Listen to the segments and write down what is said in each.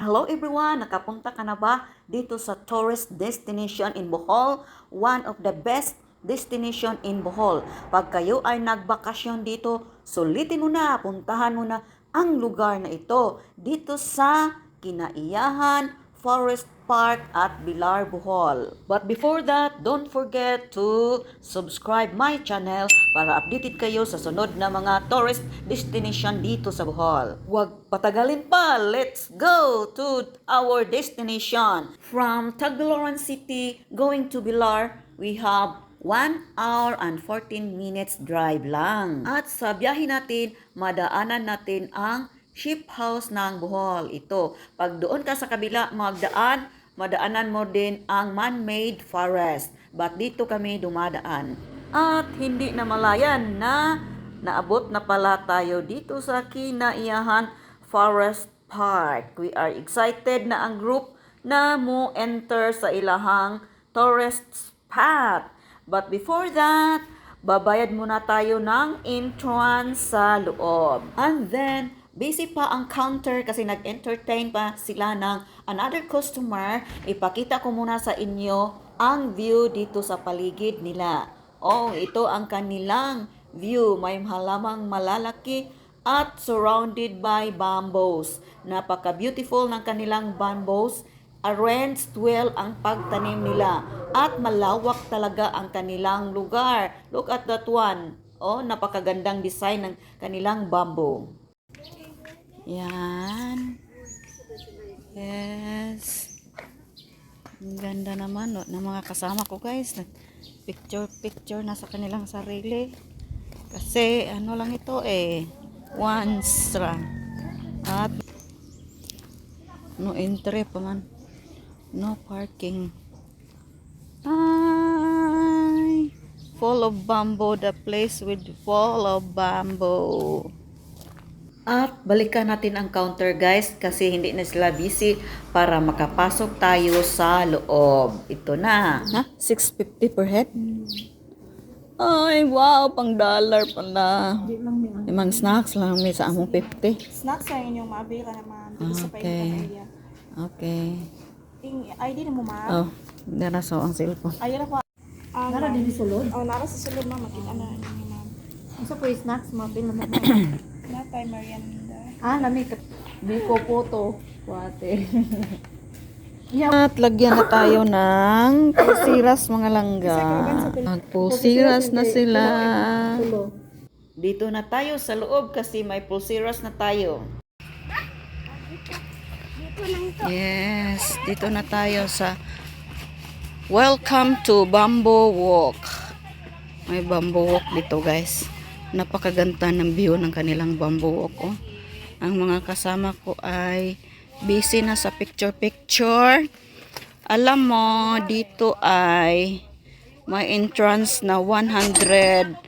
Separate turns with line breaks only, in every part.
Hello everyone! Nakapunta ka na ba dito sa tourist destination in Bohol? One of the best destination in Bohol. Pag kayo ay nagbakasyon dito, sulitin mo na, puntahan mo na ang lugar na ito. Dito sa Kinaiyahan Forest Park at Bilar, Bohol. But before that, don't forget to subscribe my channel para updated kayo sa sunod na mga tourist destination dito sa Bohol. Huwag patagalin pa, let's go to our destination. From Tagbiloran City going to Bilar, we have 1 hour and 14 minutes drive lang. At sa biyahe natin, madaanan natin ang ship house ng Bohol. Ito, pag doon ka sa kabila madaanan mo din ang man-made forest. But dito kami dumadaan. At hindi na malayan na naabot na pala tayo dito sa Kinaiyahan Forest Park. We are excited na ang group na mo enter sa ilahang tourist spot. But before that, babayad muna tayo ng entrance sa loob. And then, busy pa ang counter kasi nag-entertain pa sila ng another customer. Ipakita ko muna sa inyo ang view dito sa paligid nila. Oh, ito ang kanilang view. May halamang malalaki at surrounded by bamboos. Napaka-beautiful ng kanilang bamboos. Arranged well ang pagtanim nila at malawak talaga ang kanilang lugar. Look at that one. Oh, napakagandang design ng kanilang bamboo. Yan. Yes. Ang ganda naman no, ng mga kasama ko guys. Picture na sa kanilang sarili. Kasi ano lang ito once lang. At no entry pa man. No parking. Ay, full of bamboo. The place with full of bamboo. At balikan natin ang counter guys kasi hindi na sila busy para makapasok tayo sa loob. Ito na. Ha? 650 per head? Ay, wow, pang dollar pala. Imang snacks lang may sa among 50.
Snacks sa inyong mabira naman. Dito sa
Okay.
painting area.
Okay.
Ting ID na mo ma.
Oh, naraso ang cellphone.
Ayun na po.
Nara din sulod.
Oh, nara sa sulod ma'am. Makita na niyo ma'am.
Ang po snacks mo bin naman.
Natay merienda.
Lami ka. Di ko photo. Kuwate.
At lagyan na tayo ng pulsiras mga langga. Nagpulsiras na sila. Dito na tayo sa loob kasi may pulsiras na tayo. Yes, dito na tayo sa Welcome to Bamboo Walk. May bamboo walk dito guys. Napakaganda ng view ng kanilang bamboo walk. Oh. Ang mga kasama ko ay busy na sa picture. Alam mo, dito ay may entrance na 150.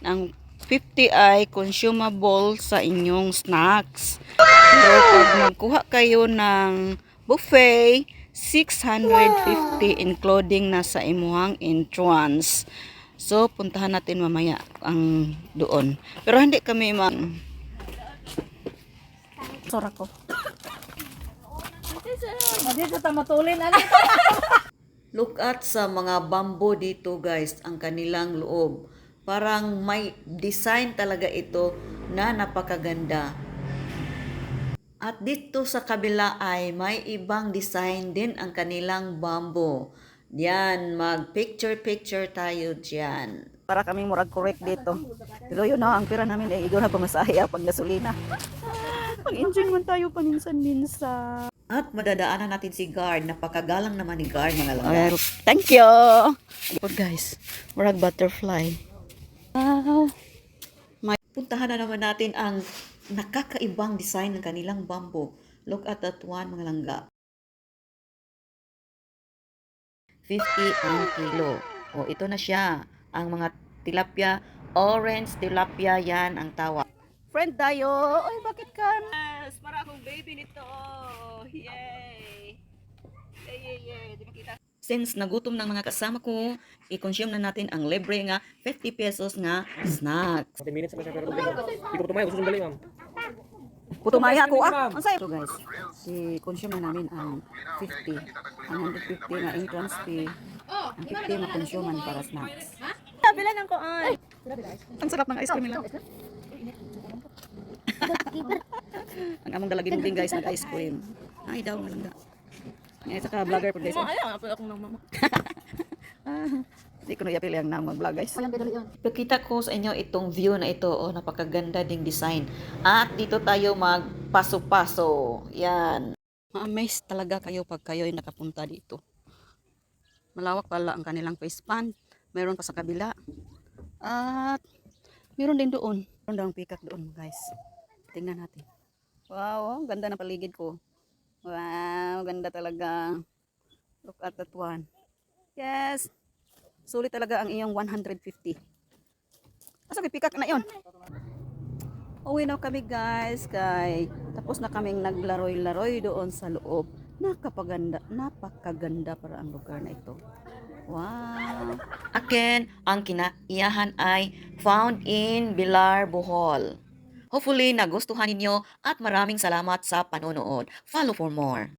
Ang 50 ay consumable sa inyong snacks. Pero pag magkuha kayo ng buffet, 650 including na sa imuhang entrance. So, puntahan natin mamaya ang doon. Pero hindi kami Sora ko.
Dito ta matulin
Look at sa mga bamboo dito guys, ang kanilang loob. Parang may design talaga ito na napakaganda. At dito sa kabila ay may ibang design din ang kanilang bamboo. Diyan, mag-picture tayo diyan. Para kami murag correct dito. Pero yun na, ang pira namin ay igaw na pamasaya pag gasolina. Pag-enjoy man tayo paminsan-minsan. At madadaanan natin si Guard. Napakagalang naman ni Guard mga langga. Thank you! Oh, guys, murag butterfly. Wow! May puntahan na naman natin ang nakakaibang design ng kanilang bamboo. Look at that one mga langga. 50 ang kilo. O, ito na siya. Ang mga tilapia, orange tilapia, yan ang tawag. Friend tayo. Oy, bakit ka? Yes, para akong baby nito. Yay! Yay. Di makita. Since nagutom ng mga kasama ko, i-consume na natin ang libre nga 50 pesos nga snacks.
10 minutes na siya pero hindi ko tumayo, gusto sundali ma'am.
Puto maya ako Ang sayo. So guys, i-consume na namin ang 50. Ang 150 na entrance fee. Ang 50 na consume para snacks.
Bilan ng koan.
Ang sarap ng ice cream nila. Ang among dalagin din guys, nag-ice cream. Ay daw, malanda. Ngayon, saka vlogger po guys.
Ayaw, apil akong nang mama.
Hindi ko na i-apil yung nang mag-vlog guys. Pakita ko sa inyo itong view na ito. Oh, napakaganda ding design. At dito tayo magpaso-paso. Yan. Ma-amaze talaga kayo pag kayo ay nakapunta dito. Malawak pala ang kanilang face pan. Meron pa sa kabila. At meron din doon. Meron daw ang peacock doon guys. Tingnan natin. Wow, ganda ng paligid ko. Wow, ganda talaga. Look at that one. Yes. Sulit talaga ang iyong 150. Asa may peacock na yon? Uwi na kami guys. Tapos na kaming naglaroy-laroy doon sa loob. Napakaganda para ang lugar na ito. Wow. Again, ang kinaiyahan ay found in Bilar, Bohol. Hopefully, nagustuhan ninyo at maraming salamat sa panonood. Follow for more.